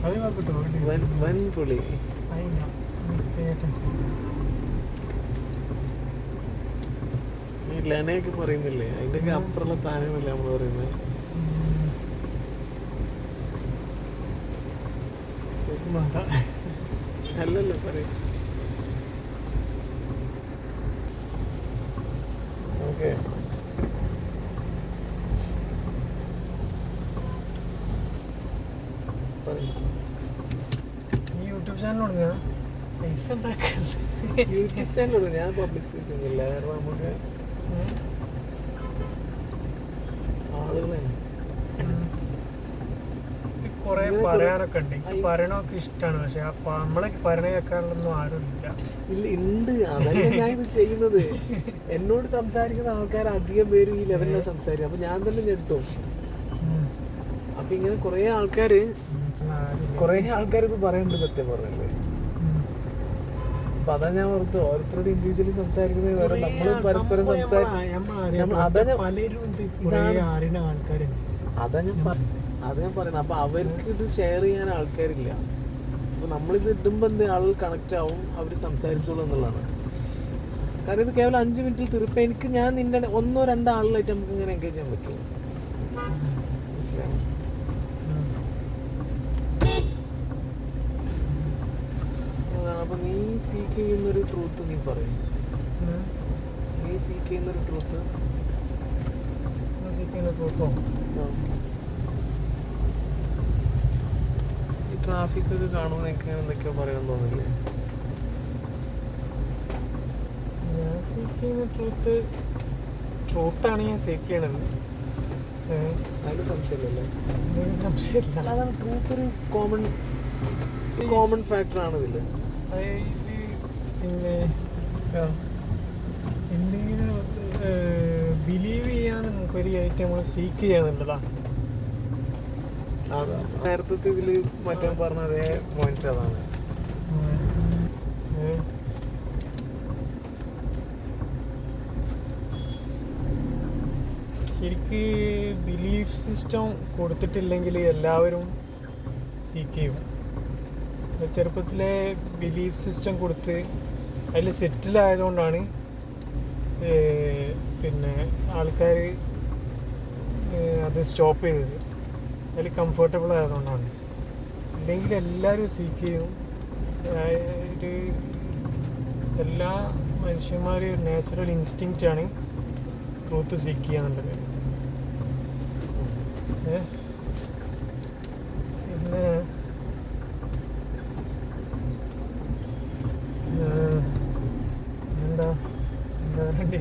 വൻ പുളി. ഈ ലെനയൊക്കെ പറയുന്നില്ലേ, അതിൻ്റെയൊക്കെ അപ്പുറമുള്ള സാധനങ്ങളല്ലേ നമ്മൾ പറയുന്നത്. അല്ലല്ലോ പറയും. ഓക്കെ, യൂട്യൂബ് ചാനൽ തുടങ്ങുക, പൈസ ഉണ്ടാക്കല്ലേ. യൂട്യൂബ് ചാനൽ തുടങ്ങും. ഞാൻ പബ്ലിസിറ്റി ചെയ്യുന്നില്ല, കാരണം നമുക്ക് ആളുകളെ കുറെ പറയാനൊക്കെ ഉണ്ട്. എനിക്ക് പറയണൊക്കെ ഇഷ്ടമാണ്, പക്ഷെ നമ്മളെ പറയണ കേൾക്കാനൊന്നും ആരും ഇല്ല. ഉണ്ട്. അതല്ല ഞാൻ ഇത് ചെയ്യുന്നത്. എന്നോട് സംസാരിക്കുന്ന ആൾക്കാർ അധികം പേരും ഈ ലെവലിലാണ് സംസാരിക്കുക. അപ്പൊ ഞാൻ തന്നെ ഞെട്ടും. അപ്പൊ ഇങ്ങനെ കുറെ ആൾക്കാർ ഇത് പറയുന്നുണ്ട്, സത്യം പറഞ്ഞല്ലേ. അപ്പൊ അതാ ഞാൻ ഓർത്ത് ഓരോരുത്തരോട് ഇൻഡിവിജ്വലി സംസാരിക്കുന്നത് വേറെ, നമ്മൾ പരസ്പരം അതാ ഞാൻ പറയുന്നത്. അപ്പൊ അവർക്ക് ഇത് ഷെയർ ചെയ്യാൻ ആൾക്കാരില്ല. അപ്പൊ നമ്മളിത് ഇടുമ്പോ എന്ത് ആളുകൾ കണക്ട് ആവും, അവർ സംസാരിച്ചോളൂ എന്നുള്ളതാണ്. കാരണം ഇത് കേവലം 5 മിനിറ്റിൽ തീർപ്പം. എനിക്ക് ഞാൻ നിന്റെ 1-2 ആളിലായിട്ട് നമുക്ക് ഇങ്ങനെ എൻഗേജ് ചെയ്യാൻ പറ്റുമോ? മനസ്സിലാവും. അപ്പൊ നീ സീക്ക് ചെയ്യുന്നൊരു ട്രൂത്ത് നീ പറയും. നീ സീക്ക് ചെയ്യുന്നൊരു ട്രൂത്ത് ഈ ട്രാഫിക് ഒക്കെ കാണുമ്പോൾ എനിക്ക് എന്തൊക്കെയോ പറയാൻ തോന്നില്ലേ? ഞാൻ സീക്ക് ചെയ്യുന്ന ട്രൂത്താണ് ഞാൻ സീക്ക് ചെയ്യണത്. അതിന് സംശയമില്ലല്ലേ? സംശയമില്ല. അതാണ് ട്രൂത്ത്. ഒരു കോമൺ ഫാക്ടറാണ് ഇതിൽ. പിന്നെ എന്തെങ്കിലും ബിലീവ് ചെയ്യാൻ നമുക്കൊരിയായിട്ട് നമ്മൾ സീക്ക് ചെയ്യാന്നുള്ളതാണ്. നേരത്തെ ഇതില് മറ്റേ പറഞ്ഞ അതേ പോയിന്റ് അതാണ്. ശരിക്ക് ബിലീഫ് സിസ്റ്റം കൊടുത്തിട്ടില്ലെങ്കിൽ എല്ലാവരും സീക്ക് ചെയ്യും. ചെറുപ്പത്തിലെ ബിലീഫ് സിസ്റ്റം കൊടുത്ത് അതിൽ സെറ്റിലായതുകൊണ്ടാണ് പിന്നെ ആൾക്കാർ അത് സ്റ്റോപ്പ് ചെയ്തത്. അതിൽ കംഫർട്ടബിൾ ആയതുകൊണ്ടാണ്. ഇല്ലെങ്കിൽ എല്ലാവരും സീക്ക് ചെയ്യും. ഒരു എല്ലാ മനുഷ്യന്മാരും ഒരു നാച്ചുറൽ ഇൻസ്റ്റിങ്ക്റ്റാണ് ട്രൂത്ത് സീക്ക് ചെയ്യാന്നുള്ളത്. പിന്നെ എന്താ വേണ്ടേ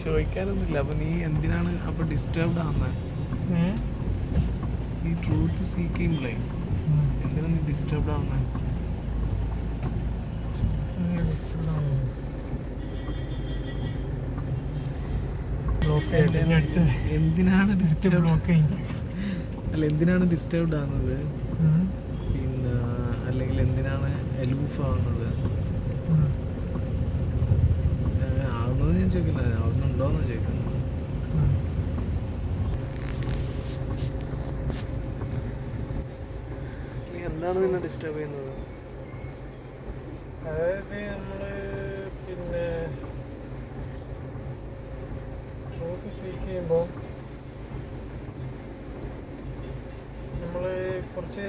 ചോദിക്കാനൊന്നുമില്ല. അപ്പൊ നീ എന്തിനാണ് അപ്പൊ ഡിസ്റ്റർബ്ഡ് ആവുന്നത്? ഈ ട്രൂത്ത് സീക്ക് ചെയ്യുമ്പോഴേ എന്തിനാണ് നീ ഡിസ്റ്റർബ്ഡ് ആവുന്നത്? എന്തിനാണ് ഡിസ്റ്റർബ്ഡ് ആവുന്നത്? പിന്നെ അല്ലെങ്കിൽ എന്തിനാണ് എലൂഫ് ആവുന്നത്? ആവുന്നത് ഞാൻ ചോദിക്കില്ല, ആവുന്നുണ്ടോന്ന് ചോദിക്കുന്നു. എന്താണ് നിന്നെ ഡിസ്റ്റർബ് ചെയ്യുന്നത്? അതായത് നമ്മള് പിന്നെ ട്രൂത്ത് സീക്ക് ചെയ്യുമ്പോൾ നമ്മൾ കുറച്ച്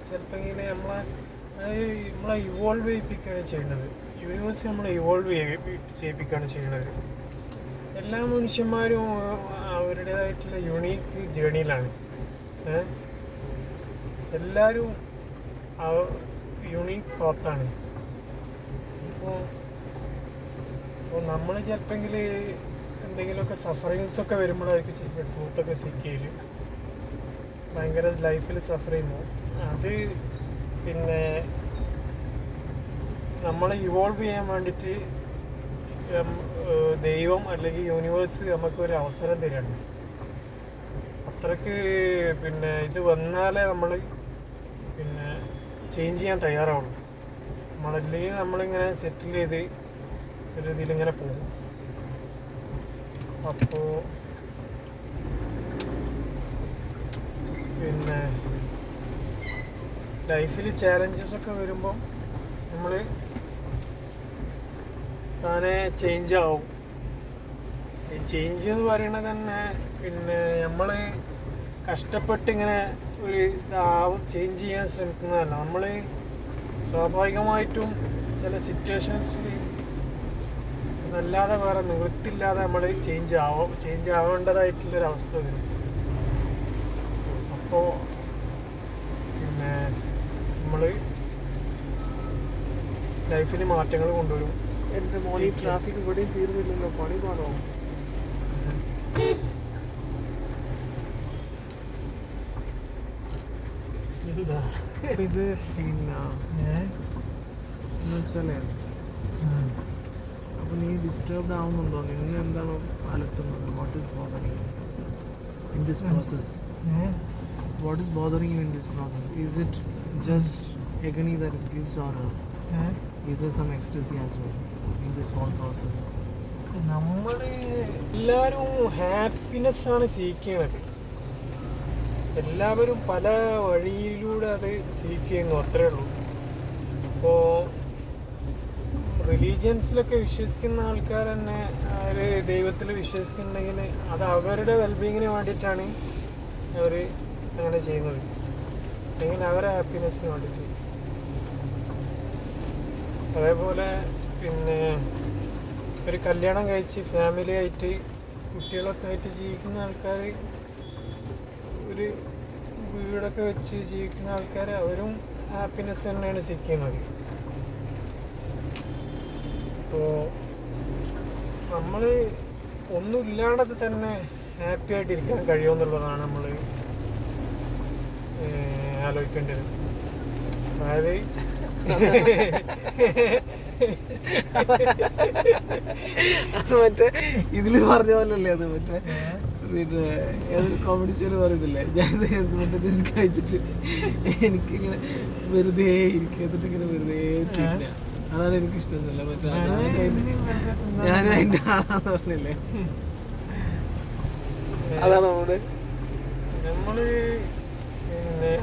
ചിലപ്പോൾ ഇങ്ങനെ നമ്മളെ ഇവോൾവ് ചെയ്യിപ്പിക്കുകയാണ് ചെയ്യുന്നത്. യൂണിവേഴ്സ് നമ്മളെ ഇവോൾവ് ചെയ്യിപ്പിക്കുകയാണ് ചെയ്യുന്നത്. എല്ലാ മനുഷ്യന്മാരും അവരുടേതായിട്ടുള്ള യുണീക്ക് ജേണിയിലാണ്. എല്ലാവരും യുണീക്ക് പാത്താണ്. ഇപ്പോൾ നമ്മൾ ചിലപ്പോൾ എന്തെങ്കിലുമൊക്കെ സഫറിങ്സൊക്കെ വരുമ്പോഴായിരിക്കും ചിലപ്പോൾ ട്രൂത്തൊക്കെ സീക്ക് ചെയ്യല്. ഭയങ്കര ലൈഫിൽ സഫർ ചെയ്യുമ്പോൾ അത് പിന്നെ നമ്മളെ ഇവോൾവ് ചെയ്യാൻ വേണ്ടിയിട്ട് ദൈവം അല്ലെങ്കിൽ യൂണിവേഴ്സ് നമുക്കൊരു അവസരം തരികയാണ്. അത്രയ്ക്ക് പിന്നെ ഇത് വന്നാലേ നമ്മൾ പിന്നെ ചേഞ്ച് ചെയ്യാൻ തയ്യാറാവുള്ളൂ. നമ്മളല്ലെങ്കിൽ നമ്മളിങ്ങനെ സെറ്റിൽ ചെയ്ത് ഒരു ഇതിലിങ്ങനെ പോകും. അപ്പോൾ പിന്നെ ലൈഫിൽ ചാലഞ്ചസ് ഒക്കെ വരുമ്പോൾ നമ്മൾ താനെ ചേഞ്ച് ആവും. ഈ ചേഞ്ച് എന്ന് പറയുന്നത് തന്നെ പിന്നെ നമ്മൾ കഷ്ടപ്പെട്ട് ഇങ്ങനെ ഒരു ഇതാവും ചേഞ്ച് ചെയ്യാൻ ശ്രമിക്കുന്നതല്ല. നമ്മൾ സ്വാഭാവികമായിട്ടും ചില സിറ്റുവേഷൻസിൽ അതല്ലാതെ വേറെ നിവൃത്തിയില്ലാതെ നമ്മൾ ചേഞ്ച് ആവേണ്ടതായിട്ടുള്ളൊരവസ്ഥ വരും. അപ്പോൾ പിന്നെ നമ്മൾ ലൈഫിൽ മാറ്റങ്ങൾ കൊണ്ടുവരും. എൻ്റെ മോർണിംഗ് ട്രാഫിക് ഇവിടെയും തീർന്നില്ലല്ലോ, പണി പാടോ? ഇത് പിന്നെ എന്നുവെച്ചാലേ അപ്പൊ നീ ഡിസ്റ്റർബ്ഡ് ആവുന്നുണ്ടോ? നിന്നെ എന്താണ് അലട്ടുന്നത്? What is bothering in this process? What is bothering you in this process? Is it just agony that it gives, or is there some ecstasy as well in this whole process? നമ്മൾ എല്ലാവരും happiness ആണ് സീക്കുന്നത്. എല്ലാവരും പല വഴിയിലൂടെ അത് സീക്കുന്നു, അത്രേ ഉള്ളൂ. അപ്പോൾ റിലീജിയൻസിലൊക്കെ വിശ്വസിക്കുന്ന ആൾക്കാർ തന്നെ അവർ ദൈവത്തിൽ വിശ്വസിക്കുന്നുണ്ടെങ്കിൽ അത് അവരുടെ വെൽബീങ്ങിന് വേണ്ടിയിട്ടാണ് അവർ അങ്ങനെ ചെയ്യുന്നത്, അല്ലെങ്കിൽ അവരുടെ ഹാപ്പിനെസ്സിന് വേണ്ടിയിട്ട്. അതേപോലെ പിന്നെ ഒരു കല്യാണം കഴിച്ച് ഫാമിലി ആയിട്ട് കുട്ടികളൊക്കെ ആയിട്ട് ജീവിക്കുന്ന ആൾക്കാർ, ഒരു വീടൊക്കെ വെച്ച് ജീവിക്കുന്ന ആൾക്കാർ, അവരും ഹാപ്പിനെസ് തന്നെയാണ് സീക്കുന്നത്. അപ്പോൾ നമ്മൾ ഒന്നുമില്ലാണ്ടത് തന്നെ ഹാപ്പി ആയിട്ടിരിക്കാൻ കഴിയുമെന്നുള്ളതാണ് നമ്മൾ ആലോചിക്കേണ്ടത്. അതായത് മറ്റേ ഇതില് പറഞ്ഞ പോലല്ലേ അത്, മറ്റേ പിന്നെ ഏതൊരു കോമഡി ഷോയില് പറയുന്നില്ലേ, ഞാൻ മറ്റേ കഴിച്ചിട്ട് എനിക്കിങ്ങനെ വെറുതെ ഇരിക്കും, എന്നിട്ട് ഇങ്ങനെ വെറുതെ തിന്ന. അതാണ് എനിക്ക് ഇഷ്ടമൊന്നുമില്ല. മറ്റേ ഞാൻ അതിന്റെ ആളാന്ന് പറഞ്ഞില്ലേ, അതാണ് നമ്മള് പിന്നെ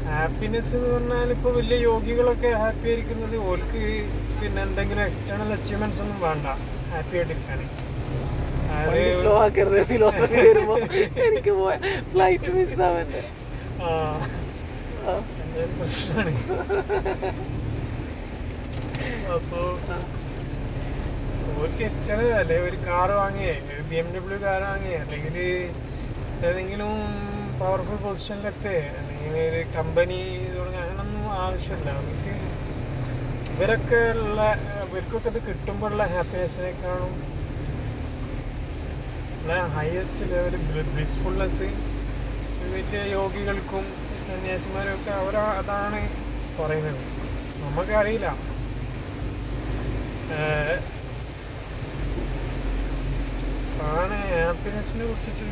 ഹാപ്പിനെസ് എന്ന് പറഞ്ഞാൽ ഇപ്പോൾ വലിയ യോഗികളൊക്കെ ഹാപ്പി ആയിരിക്കുന്നത് ഓർക്ക് പിന്നെ എന്തെങ്കിലും എക്സ്റ്റേണൽ അച്ചീവ്മെന്റ്സ് ഒന്നും വേണ്ട ഹാപ്പി ആയിട്ടിരിക്കാൻ. സ്ലോ ആക്കരുത്, ഫിലോസഫി വരുമ്പോ എനിക്ക് ഫ്ലൈറ്റ് മിസ് ആവണ്ടേ. പ്രശ്നമാണ്. അപ്പോൾ ഓർക്ക് എക്സ്റ്റേണൽ അല്ലേ, ഒരു കാർ വാങ്ങിയേ, ഒരു BMW കാർ വാങ്ങിയേ, അല്ലെങ്കിൽ ഏതെങ്കിലും പവർഫുൾ പൊസിഷനിലെത്തേ, അല്ലെങ്കിൽ ഒരു കമ്പനി തുടങ്ങി, അങ്ങനൊന്നും ആവശ്യമില്ല. നമുക്ക് ഇവർക്കൊക്കെ ഇത് കിട്ടുമ്പോഴുള്ള ഹാപ്പിനെസ്സിനേക്കാളും ഹയസ്റ്റ് ലെവൽ ബ്ലിസ്ഫുൾനെസ് വലിയ യോഗികൾക്കും സന്യാസിമാരും ഒക്കെ അതാണ് പറയുന്നത്. നമുക്കറിയില്ല. ആണ് ഹാപ്പിനെസ്സിനെ കുറിച്ചിട്ട്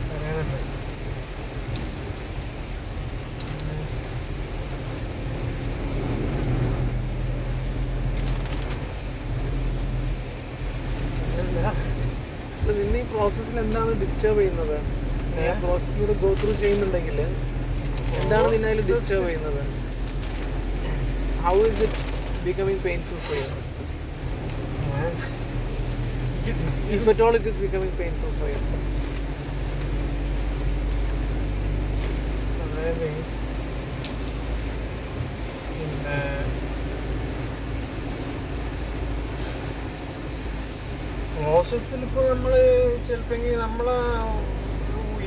പറയാനുണ്ട്. നിന്നെ ഈ പ്രോസസ്സിൽ എന്താണ് ഡിസ്റ്റർബ് ചെയ്യുന്നത്? പ്രോസസ്സിലൂടെ ഗോ ത്രൂ ചെയ്യുന്നുണ്ടെങ്കിൽ എന്താണ് നിന്നെ അതിൽ ഡിസ്റ്റർബ് ചെയ്യുന്നത്? How is it becoming painful for you? If at all it is becoming painful for you. അതായത് പിന്നെ പ്രോസസ്സിൽ ഇപ്പോൾ നമ്മൾ ചിലപ്പോൾ നമ്മളെ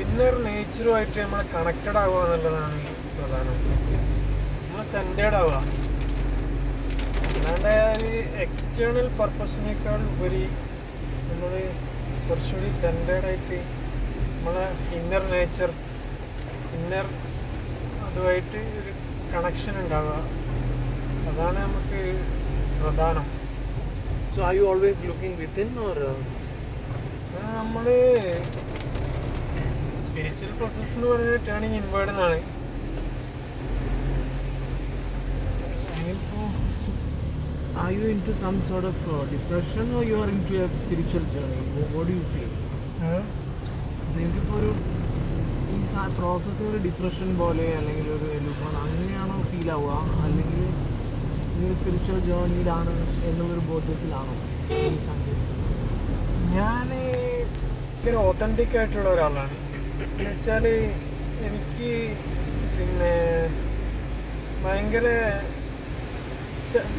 ഇന്നർ നേച്ചറുമായിട്ട് നമ്മൾ കണക്റ്റഡ് ആവുക എന്നുള്ളതാണ് പ്രധാനം. നമ്മൾ സെൻറ്റേർഡ് ആവുക, അല്ലാണ്ട് ഒരു എക്സ്റ്റേണൽ പർപ്പസിനേക്കാൾ ഉപരി നമ്മൾ കുറച്ചുകൂടി സെൻറ്റേർഡായിട്ട് നമ്മളെ ഇന്നർ നേച്ചർ, അതുമായിട്ട് ഒരു കണക്ഷൻ ഉണ്ടാവുക, അതാണ് നമുക്ക് പ്രധാനം. So are you always looking within, or നമ്മൾ സ്പിരിച്വൽ പ്രോസസ് എന്ന് പറയുന്നത് ടേണിങ് ഇൻവേർഡ് എന്നാണ്. are you into some sort of depression, or you are into a spiritual journey? What do you feel? നിനക്കിപ്പോൾ ഒരു ഈ പ്രോസസ്സിങ് ഒരു ഡിപ്രഷൻ പോലെ അല്ലെങ്കിൽ ഒരു എലുപ്പം അങ്ങനെയാണോ ഫീൽ ആവുക, അല്ലെങ്കിൽ ഈ ഒരു സ്പിരിച്വൽ ജേർണിയിലാണ് എന്നുള്ളൊരു ബോധ്യത്തിലാണോ ഈ സഞ്ചരിക്കുന്നത്? ഞാൻ ഭയങ്കര ഓതൻറ്റിക് ആയിട്ടുള്ള ഒരാളാണ്. എന്ന് വെച്ചാൽ എനിക്ക് പിന്നെ ഭയങ്കര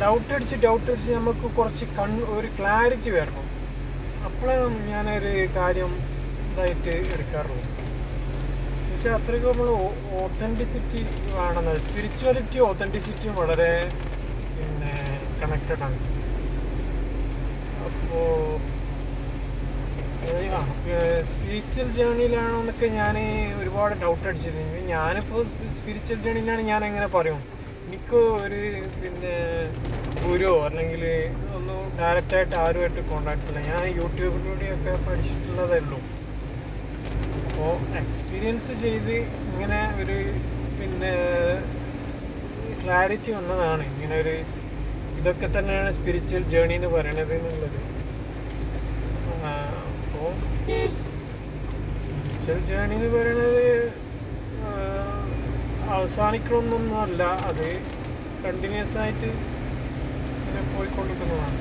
ഡൗട്ട് അടിച്ച് നമുക്ക് കുറച്ച് ഒരു ക്ലാരിറ്റി വരണം. അപ്പോഴേ ഞാനൊരു കാര്യം ഇതായിട്ട് എടുക്കാറുള്ളൂ. പക്ഷെ അത്രയ്ക്ക് നമ്മൾ ഓതൻറ്റിസിറ്റി വേണമെന്നത്, സ്പിരിച്വാലിറ്റി ഓതൻറ്റിസിറ്റിയും വളരെ പിന്നെ കണക്റ്റഡ് ആണ്. അപ്പോൾ സ്പിരിച്വൽ ജേർണിയിലാണോ എന്നൊക്കെ ഞാൻ ഒരുപാട് ഡൗട്ട് അടിച്ചിരുന്നു. ഞാനിപ്പോൾ സ്പിരിച്വൽ ജേർണിയിലാണ് ഞാൻ എങ്ങനെ പറയും. എനിക്ക് ഒരു പിന്നെ ഗുരുവോ അല്ലെങ്കിൽ ഒന്നും ഡയറക്റ്റായിട്ട് ആരുമായിട്ട് കോണ്ടാക്ട് ഇല്ല. ഞാൻ യൂട്യൂബിലൂടെയൊക്കെ പഠിച്ചിട്ടുള്ളതേ ഉള്ളൂ. അപ്പോൾ എക്സ്പീരിയൻസ് ചെയ്ത് ഇങ്ങനെ ഒരു പിന്നെ ക്ലാരിറ്റി വന്നതാണ്. ഇങ്ങനെ ഒരു ഇതൊക്കെ തന്നെയാണ് സ്പിരിച്വൽ ജേർണി എന്ന് പറയണത് എന്നുള്ളത്. അപ്പോൾ സ്പിരിച്വൽ ജേർണി എന്ന് പറയുന്നത് അവസാനിക്കണമെന്നൊന്നും അല്ല, അത് കണ്ടിന്യൂസ് ആയിട്ട് ഇങ്ങനെ പോയിക്കൊണ്ടിരിക്കുന്നതാണ്.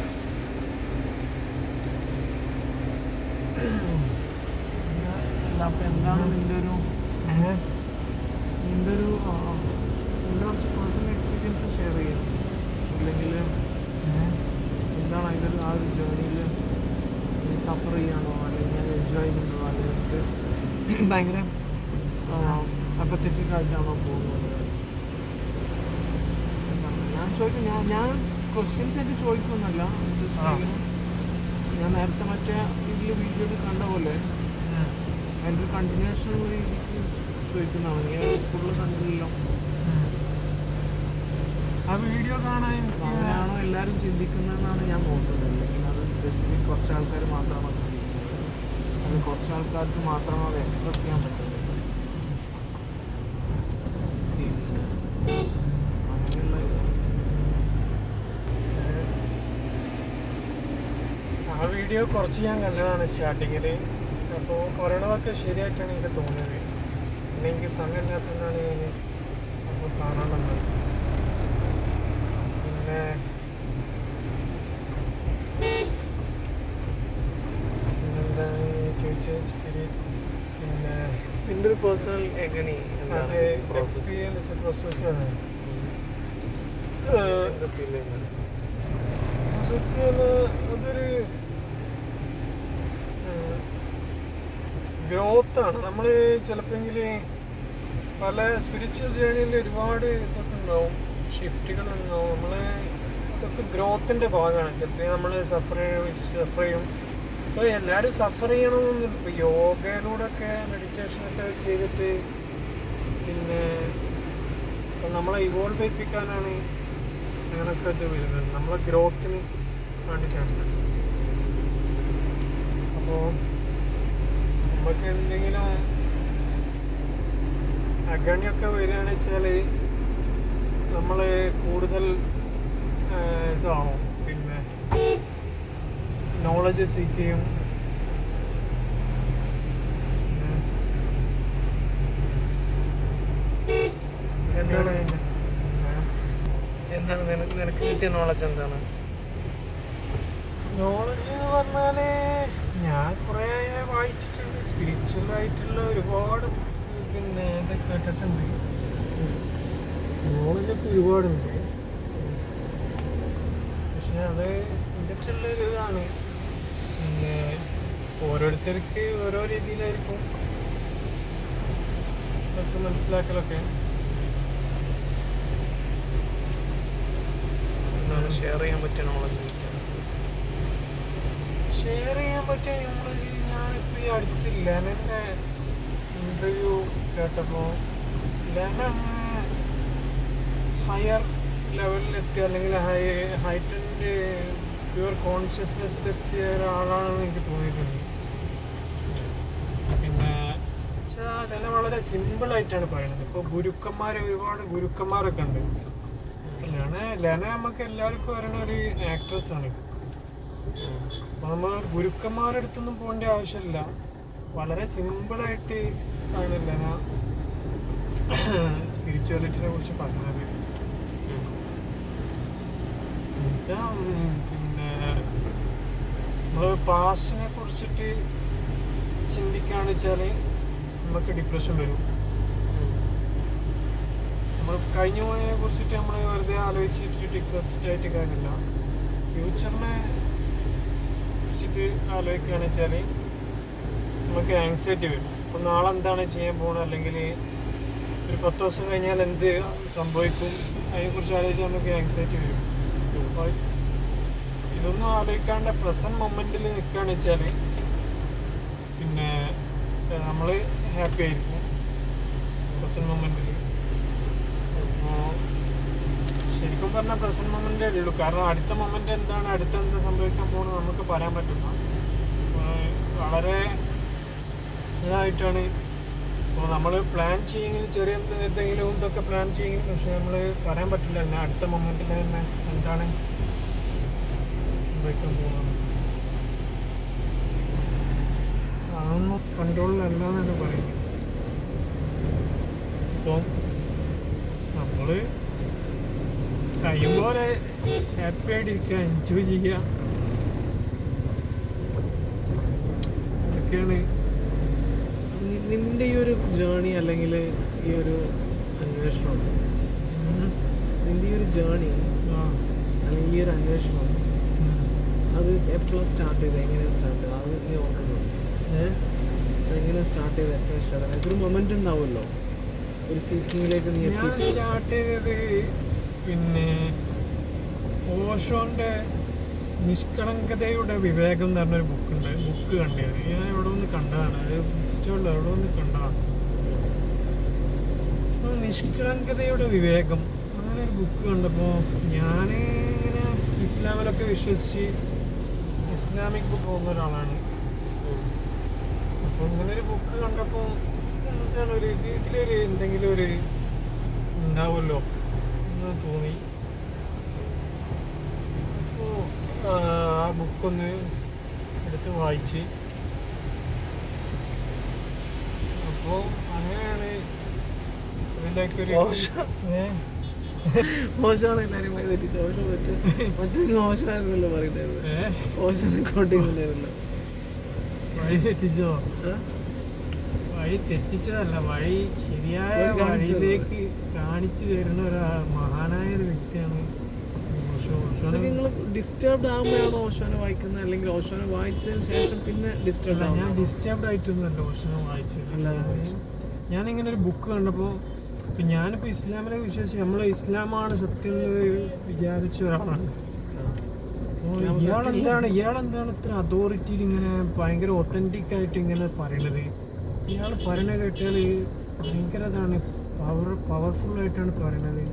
അപ്പോൾ എന്താണ് നിൻ്റെ ഒരു കുറച്ച് പേഴ്സണൽ എക്സ്പീരിയൻസ് ഷെയർ ചെയ്യാം, അല്ലെങ്കിൽ എന്താണ് അതിൻ്റെ ആ ഒരു ജേർണിയിൽ സഫർ ചെയ്യാണോ അല്ലെങ്കിൽ എൻജോയ് ചെയ്യുന്നുണ്ടോ, അല്ലെങ്കിൽ ഭയങ്കര അപ്പത്തറ്റിക് ആയിട്ടാണോ പോകുന്നത്? ഞാൻ ചോദിക്കും, ഞാൻ ക്വസ്റ്റ്യൻസ് ആയിട്ട് ചോദിക്കുന്നല്ല, ഞാൻ നേരത്തെ മറ്റേ ഇതിൽ വീഡിയോയിൽ കണ്ട പോലെ അതിൻ്റെ ഒരു കണ്ടിന്യൂഷൻ രീതിക്ക് ചോദിക്കുന്നതാണ്. നീ ഫുള്ള് കണ്ടില്ലല്ലോ. ആ വീഡിയോ കാണാൻ അങ്ങനെയാണോ എല്ലാവരും ചിന്തിക്കുന്നതെന്നാണ് ഞാൻ നോക്കുന്നത്, അല്ലെങ്കിൽ അത് സ്പെസിഫിക് കുറച്ച് ആൾക്കാർ മാത്രമാണോ ചിന്തിക്കുന്നത്, അത് കുറച്ച് ആൾക്കാർക്ക് മാത്രമേ അത് എക്സ്പ്രസ് ചെയ്യാൻ പറ്റുന്നത്? അങ്ങനെയുള്ള ആ വീഡിയോ കുറച്ച് ഞാൻ കണ്ടതാണ് സ്റ്റാർട്ടിങ്ങിൽ. അപ്പോൾ പറയണതൊക്കെ ശരിയായിട്ടാണ് എനിക്ക് തോന്നിയത്. പിന്നെ എനിക്ക് സമയമില്ലാത്തതുകൊണ്ടാണ് ഞാൻ അപ്പോൾ കാണാൻ വന്നത്. പിന്നെ പിന്നെന്താണ് ചോദിച്ചത്, സ്പിരിറ്റ് പിന്നെ നിൻ്റെ ഒരു പേഴ്സണൽ എങ്ങനെ അത് എക്സ്പീരിയൻസ് പ്രോസസ്സാണ്. അതൊരു ഗ്രോത്താണ്. നമ്മൾ ചിലപ്പോൾ പല സ്പിരിച്വൽ ജേർണിയിൽ ഒരുപാട് ഇതൊക്കെ ഉണ്ടാവും, ഷിഫ്റ്റുകൾ ഉണ്ടാവും. ഇതൊക്കെ ഗ്രോത്തിൻ്റെ ഭാഗമാണ്. ചിലപ്പോൾ നമ്മൾ സഫർ ചെയ്യും. ഇപ്പോൾ എല്ലാവരും സഫർ ചെയ്യണമെന്നൊന്നുമില്ല. ഇപ്പോൾ യോഗയിലൂടെയൊക്കെ മെഡിറ്റേഷനൊക്കെ ചെയ്തിട്ട് പിന്നെ നമ്മളെ ഇവോൾവ് ചെയ്യിപ്പിക്കാനാണ് അങ്ങനെയൊക്കെ ഇത് വരുന്നത്, നമ്മളെ ഗ്രോത്തിന് വേണ്ടിയിട്ടാണ്. അപ്പോൾ നമുക്ക് എന്തെങ്കിലും അഗണ്യൊക്കെ വരികയാണെന്ന് വെച്ചാൽ നമ്മൾ കൂടുതൽ ഇതാവും, പിന്നെ നോളജ് സീക്ക് ചെയ്യും. എന്താണ് നിനക്ക് കിട്ടിയ നോളജ്? എന്താണ് നോളജ് എന്ന് പറഞ്ഞാൽ ഞാൻ കുറേ വായിച്ചിട്ടുണ്ട്. സ്പിരിച്വൽ ആയിട്ടുള്ള ഒരുപാട് പിന്നെ ഇത് കേട്ടിട്ടുണ്ട്. നോളജൊക്കെ ഒരുപാടുണ്ട്. പക്ഷെ അത് ഇതിട്ടുള്ളൊരു ഇതാണ്. പിന്നെ ഓരോരുത്തർക്ക് ഓരോ രീതിയിലായിരിക്കും ഇതൊക്കെ മനസ്സിലാക്കലൊക്കെ. ഷെയർ ചെയ്യാൻ പറ്റിയ നോളജ്? ഷെയർ ചെയ്യാൻ പറ്റിയ നോളജ് ഞാനിപ്പോൾ ഈ അടുത്ത് ലെനൻ്റെ ഇൻ്റർവ്യൂ കേട്ടപ്പോൾ ലെന ഹയർ ലെവലിലെത്തിയ അല്ലെങ്കിൽ ഹൈറ്റൻഡ് പ്യുവർ കോൺഷ്യസ്നെസ്സിലെത്തിയ ഒരാളാണെന്ന് എനിക്ക് തോന്നിയിട്ടുണ്ട്. പിന്നെ വെച്ചാൽ ലെന വളരെ സിമ്പിളായിട്ടാണ് പറയുന്നത്. ഇപ്പോൾ ഒരുപാട് ഗുരുക്കന്മാരൊക്കെ ഉണ്ട്. ലെന നമുക്ക് എല്ലാവർക്കും പറയുന്ന ഒരു ആക്ട്രസ് ആണ്. അപ്പോൾ നമ്മൾ ഗുരുക്കന്മാരുടെ അടുത്തൊന്നും പോകേണ്ട ആവശ്യമില്ല. വളരെ സിമ്പിളായിട്ട് കാണില്ല ഞാൻ സ്പിരിച്വാലിറ്റിനെ കുറിച്ച് പറഞ്ഞത്. എന്നുവെച്ചാൽ പിന്നെ നമ്മൾ പാസ്റ്റിനെ കുറിച്ചിട്ട് ചിന്തിക്കുകയാണെന്ന് വെച്ചാൽ നമുക്ക് ഡിപ്രഷൻ വരും. നമ്മൾ കഴിഞ്ഞു പോയതിനെ കുറിച്ചിട്ട് നമ്മൾ വെറുതെ ആലോചിച്ചിട്ട് ഡിപ്രസ്ഡ് ആയിട്ട് കാര്യമില്ല. ഫ്യൂച്ചറിനെ കുറിച്ചിട്ട് ആലോചിക്കുകയാണെന്ന് വെച്ചാൽ നമുക്ക് ആങ്സൈറ്റി വരും. ഇപ്പം നാളെ എന്താണ് ചെയ്യാൻ പോകുന്നത്, അല്ലെങ്കിൽ ഒരു 10 ദിവസം കഴിഞ്ഞാൽ എന്ത് സംഭവിക്കും, അതിനെക്കുറിച്ച് ആലോചിച്ചാൽ നമുക്ക് ആങ്സൈറ്റി വരും. അപ്പോൾ ഇതൊന്നും ആലോചിക്കാണ്ട് പ്രസൻറ്റ് മൊമെൻറ്റിൽ നിൽക്കുകയാണെന്ന് വെച്ചാൽ പിന്നെ നമ്മൾ ഹാപ്പി ആയിരിക്കും പ്രസൻറ്റ് മൊമെൻറ്റിൽ. അപ്പോൾ ശരിക്കും പറഞ്ഞാൽ പ്രസൻറ്റ് മൊമെൻറ്റേ ഉള്ളൂ. കാരണം അടുത്ത മൊമെൻറ്റ് എന്താണ്, അടുത്ത എന്താ സംഭവിക്കാൻ പോകുന്നത് നമുക്ക് പറയാൻ പറ്റില്ല. വളരെ ഇതായിട്ടാണ് ഇപ്പോൾ നമ്മൾ പ്ലാൻ ചെയ്യുമെങ്കിൽ ചെറിയ എന്തെങ്കിലും ഇതൊക്കെ പ്ലാൻ ചെയ്യുമെങ്കിൽ, പക്ഷെ നമ്മൾ പറയാൻ പറ്റില്ല തന്നെ അടുത്ത മൊമെൻറ്റിൽ തന്നെ എന്താണ് സംഭവിക്കാൻ പോകുന്നത്. അതൊന്നും കൺട്രോളിലല്ല എന്നാണ് പറയുന്നത്. അപ്പം നമ്മൾ കഴിയുമ്പോലെ ഹാപ്പി ആയിട്ടിരിക്കുക, എൻജോയ് ചെയ്യുക, അതൊക്കെയാണ്. നിന്റെ ഈ ഒരു ജേണി അല്ലെങ്കിൽ ഈ ഒരു അന്വേഷണം, നിന്റെ ഈ ഒരു ജേണി അല്ലെങ്കിൽ ഈ ഒരു അന്വേഷണം അത് എപ്പോഴും സ്റ്റാർട്ട് ചെയ്ത്, എങ്ങനെയാണ് സ്റ്റാർട്ട് ചെയ്തത്, അത് നീ ഓർക്കുന്നു? എങ്ങനെ സ്റ്റാർട്ട് ചെയ്ത്, എപ്പോഴും സ്റ്റാർട്ട് ചെയ്ത്? ഒരു മൊമെന്റ് ഉണ്ടാവുമല്ലോ, ഒരു സീക്കിങ്ങിലേക്ക് നീ എത്തിയിട്ട്. സ്റ്റാർട്ട് ചെയ്തത് പിന്നെ ഓഷോന്റെ നിഷ്കളങ്കതയുടെ വിവേകം എന്ന് പറഞ്ഞൊരു ബുക്ക് കണ്ടത്. ഞാൻ എവിടെ ഒന്ന് കണ്ടതാണ്, അത് ബുക്ക് സ്റ്റോളിൽ എവിടെ ഒന്ന് കണ്ടതാണ്. നിഷ്കളങ്കതയുടെ വിവേകം അങ്ങനെ ഒരു ബുക്ക് കണ്ടപ്പോൾ ഞാൻ ഇങ്ങനെ ഇസ്ലാമിലൊക്കെ വിശ്വസിച്ച് ഇസ്ലാമിക് ബുക്ക് പോകുന്ന ഒരാളാണ്. അപ്പോൾ ഇങ്ങനെ ഒരു ബുക്ക് കണ്ടപ്പോൾ എന്താണ് ഒരു ഇതിലൊരു എന്തെങ്കിലും ഒരു ഉണ്ടാവുമല്ലോ എന്ന് തോന്നി. അപ്പോൾ ആ ബുക്കൊന്ന് എടുത്ത് വായിച്ച്, അപ്പോൾ അങ്ങനെയാണ് ഇതിലേക്കൊരു മോശമാണ് എല്ലാവരും തെറ്റിച്ചു. മോശം മറ്റൊരു മോശമായിരുന്നല്ലോ പറയുന്നത്, മോശം റെക്കോർഡ് ചെയ്യുന്നുണ്ടായിരുന്നല്ലോ. വഴി തെറ്റിച്ചോ? വഴി തെറ്റിച്ചതല്ല, വഴി ശരിയായ വഴിയിലേക്ക് കാണിച്ചു തരുന്ന ഒരു മഹാനായ ഒരു വ്യക്തിയാണ് ഓഷോ. നിങ്ങൾ ഡിസ്റ്റർബ്ഡ് ആകുമ്പോഴാണോ ഓഷോനെ വായിക്കുന്നത്, അല്ലെങ്കിൽ ഓഷോനെ വായിച്ചതിന് ശേഷം പിന്നെ ഡിസ്റ്റർബ്ഡ് ആവും? ഞാൻ ഡിസ്റ്റർബ്ഡ് ആയിട്ടൊന്നുമല്ല ഓഷോനെ വായിച്ചത്. ഞാനിങ്ങനെ ഒരു ബുക്ക് കണ്ടപ്പോൾ ഇപ്പം ഞാനിപ്പോൾ ഇസ്ലാമിനെ വിശ്വസിച്ച് നമ്മൾ ഇസ്ലാമാണ് സത്യം എന്ന് വിചാരിച്ച ഒരാളാണ്. ഇയാളെന്താണ് ഇത്ര അതോറിറ്റിയിൽ ഇങ്ങനെ ഭയങ്കര ഒത്തൻറ്റിക് ആയിട്ട് ഇങ്ങനെ പറയണത്? ഇയാൾ പറയണ കേട്ടാൽ ഭയങ്കര ഇതാണ്, പവർഫുള്ളായിട്ടാണ് പറയണത്.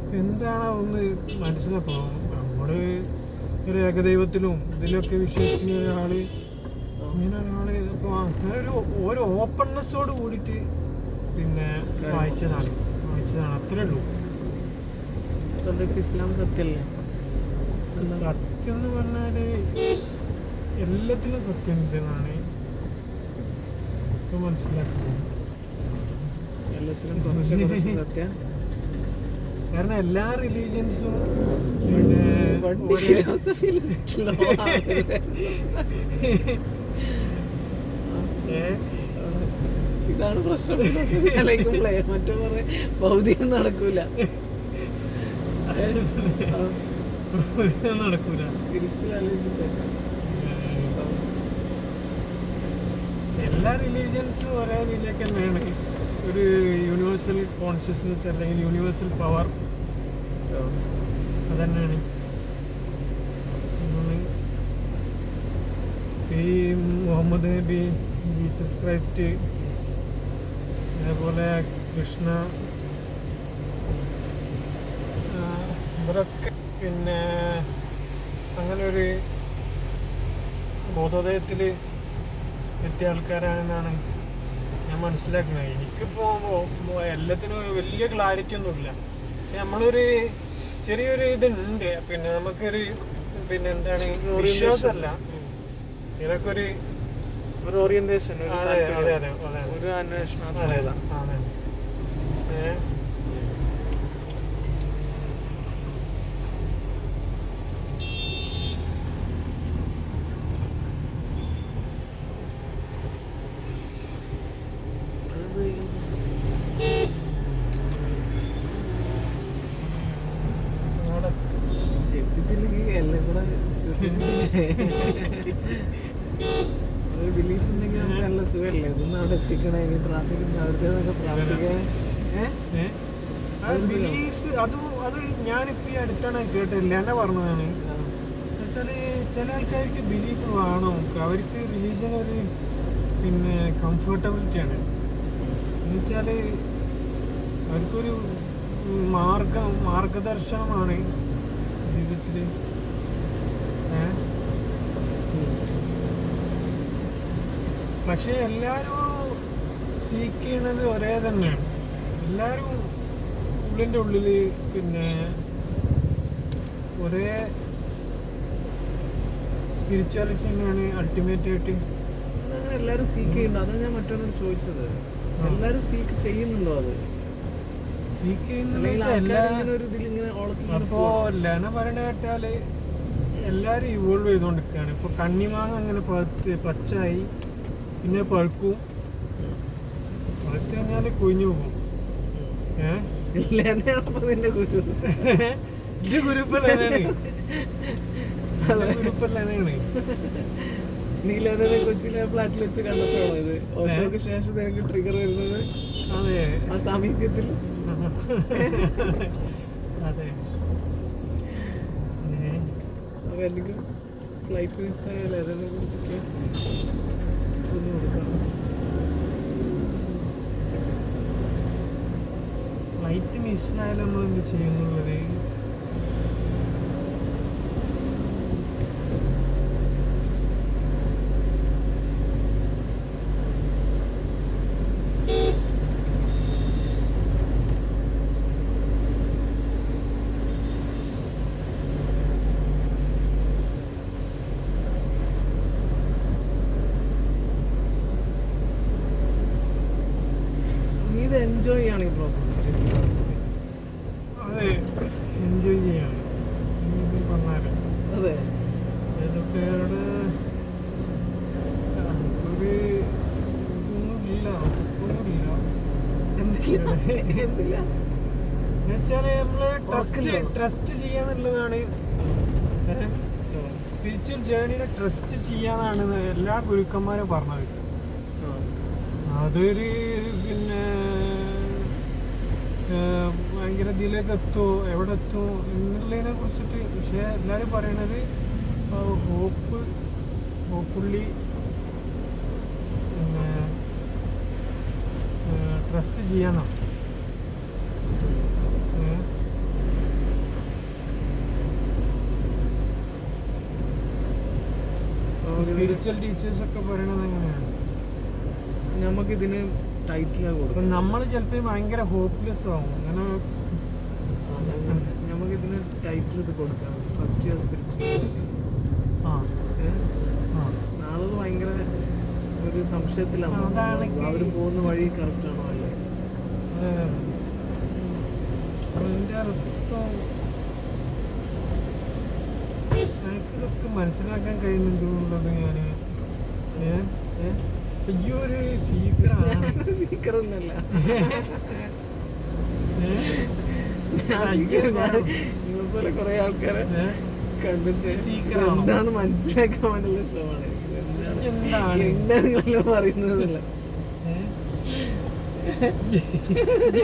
അപ്പം എന്താണ് ഒന്ന് മനസ്സിലാക്കുക. നമ്മൾ ഒരു ഏകദൈവത്തിലും ഇതിലൊക്കെ വിശ്വസിക്കുന്ന ഒരാൾ, ഇങ്ങനെ ഒരാൾ ഇപ്പോൾ അങ്ങനെ ഒരു ഓപ്പൺനെസ്സോട് കൂടിയിട്ട് പിന്നെ വായിച്ചതാണ് അത്രേ ഉള്ളൂ. ഇസ്ലാം സത്യമല്ലേ? സത്യം എന്ന് പറഞ്ഞാല് എല്ലാത്തിലും സത്യം ഉണ്ടെന്നാണ് ഇപ്പൊ മനസ്സിലാക്കുന്നത്. എല്ലാത്തിലും കുറച്ച് സത്യം. കാരണം എല്ലാ റിലീജിയൻസും പിന്നെ ഇതാണ് പ്രശ്നം. മറ്റു കുറെ ഭൗതികം നടക്കൂല, നടക്കൂല. സ്പിരിച്വൽ ആലോചിച്ചിട്ട് എല്ലാ റിലീജിയൻസും ഒരേ ഇതിലേക്ക് തന്നെയാണ്. ഒരു യൂണിവേഴ്സൽ കോൺഷ്യസ്നെസ് അല്ലെങ്കിൽ യൂണിവേഴ്സൽ പവർ അതന്നെയാണ്. ഈ മുഹമ്മദ് നബി, ജീസസ് ക്രൈസ്റ്റ്, അതേപോലെ കൃഷ്ണ, ഇവരൊക്കെ പിന്നെ അങ്ങനെ ഒരു ബോധോദയത്തിൽ എത്തിയ ആൾക്കാരാണെന്നാണ് ഞാൻ മനസ്സിലാക്കുന്നത്. എനിക്കിപ്പോൾ എല്ലാത്തിനും വലിയ ക്ലാരിറ്റി ഒന്നുമില്ല. പക്ഷെ നമ്മളൊരു ചെറിയൊരു ഇതുണ്ട്. പിന്നെ നമുക്കൊരു പിന്നെ എന്താണ് വിശ്വാസമല്ല, ഇതൊക്കെ ഒരു ഒരു ഓറിയന്റേഷൻ, ഒരു അതെ താല്പര്യം, അതെ അതെ അതെ ഒരു അന്വേഷണം. അതെ അതെ. എത്തിച്ചില്ലെങ്കിൽ എല്ലാം കൂടെ ഒരു ബിലീഫ് ഉണ്ടെങ്കിൽ നമുക്ക് നല്ല സുഖമല്ലേ. ഇതൊന്നും അവിടെ എത്തിക്കണേ, ഇനി ട്രാഫിക് അവിടുത്തെ പ്രാർത്ഥിക്കാൻ. ബിലീഫ് അത് ഞാനിപ്പോ ഈ അടുത്താണ് കേട്ടില്ല, എന്നെ പറഞ്ഞതാണ്. എന്നുവെച്ചാല് ചില ആൾക്കാർക്ക് ബിലീഫ് വേണം, അവർക്ക് റിലീജിയൻ ഒരു പിന്നെ കംഫർട്ടബിലിറ്റിയാണ്. എന്നുവെച്ചാല് അവർക്കൊരു മാർഗദർശനമാണ് ജീവിതത്തില്. പക്ഷെ എല്ലാരും സീക്ക് ചെയ്യണത് ഒരേ തന്നെയാണ്. എല്ലാരും ഉള്ളിൻ്റെ ഉള്ളില് പിന്നെ ഒരേ സ്പിരിച്വാലിറ്റി തന്നെയാണ് അൾട്ടിമേറ്റ് ആയിട്ട്. അതങ്ങനെ എല്ലാരും സീക്ക് ചെയ്യുന്നുണ്ടോ? അതാണ് ഞാൻ മറ്റൊരാളോട് ചോദിച്ചത്. എല്ലാരും സീക്ക് ചെയ്യുന്നുണ്ടോ? അത് സീക്ക് ചെയ്യുന്ന അപ്പോ ലെന പറയണ കേട്ടാല് എല്ലാരും ഇവോൾവ് ചെയ്തോണ്ടിരിക്കുകയാണ്. ഇപ്പൊ കണ്ണിമാങ്ങ അങ്ങനെ പച്ചായി, പിന്നെ പഴുക്കും, പഴുത്ത് കഴിഞ്ഞാല് കൊഴിഞ്ഞു പോകും. ഇത് ഗുരുപ്പല്ലാണ്. നീ ലെനനെ കൊച്ചിയിലെ ഫ്ലാറ്റിൽ വെച്ച് കണ്ടപ്പോഴാണോ ഇത് ഓഷോക്ക് ശേഷം നിനക്ക് ട്രിഗർ വരുന്നത്? അതെ, ആ സാമീപ്യത്തിൽ. അതെ. അപ്പൊ എനിക്ക് ഫ്ലൈറ്റ് മിസ്സായാലും അതിനെ കുറിച്ചൊക്കെ ഒന്ന് കൊടുക്കണം. ഫ്ലൈറ്റ് മിസ്സായാലും നമ്മൾ എന്ത് ചെയ്യുന്നുള്ളത്? എൻജോയ് ചെയ്യാണ് ഈ പ്രോസസ്. അതെ, എൻജോയ് ചെയ്യാണ്. പറഞ്ഞാല് അതെ, ഇതൊക്കെ ഒരു എന്തില്ല എന്നുവെച്ചാല് നമ്മള് ട്രസ്റ്റ് ചെയ്യാന്നുള്ളതാണ്. സ്പിരിച്വൽ ജേർണിനെ ട്രസ്റ്റ് ചെയ്യാന്നാണ് എല്ലാ ഗുരുക്കന്മാരും പറഞ്ഞത്. അതൊരു പിന്നെ ഭയങ്കര ഇതിലേക്ക് എത്തുമോ, എവിടെ എത്തുമോ എന്നുള്ളതിനെ കുറിച്ചിട്ട്. പക്ഷെ എല്ലാവരും പറയണത് ഹോപ്പ്ഫുള്ളി പിന്നെ ട്രസ്റ്റ് ചെയ്യാന്നാണ്. സ്പിരിച്വൽ ടീച്ചേഴ്സ് ഒക്കെ പറയണത് എങ്ങനെയാണ്? നമുക്കിതിന് ടൈറ്റിലാണ് കൊടുക്കും. നമ്മൾ ചിലപ്പോൾ ഭയങ്കര ഹോപ്പ്ലെസ് ആവും. അങ്ങനെ നമുക്കിതിന് ടൈറ്റിൽ ഇത് കൊടുക്കാം, ഫസ്റ്റ് ഇയർ സ്പിരിച്വൽ. നാളെ ഭയങ്കര ഒരു സംശയത്തിലാണ് അവർ പോകുന്ന വഴി കറക്റ്റ് ആണോ അല്ലേ. അതിൻ്റെ അർത്ഥം എനിക്കിതൊക്കെ മനസ്സിലാക്കാൻ കഴിയുന്നുണ്ടെന്നുള്ളത് ഞാൻ അയ്യോ ഒരു സീക്കറൊന്നല്ല. നിങ്ങളെപ്പോലെ കുറെ ആൾക്കാരെ കണ്ടിട്ട് എന്താന്ന് മനസ്സിലാക്കാൻ വേണ്ടിയുള്ള ശ്രമമാണ്. എന്താണ് പറയുന്നതല്ല.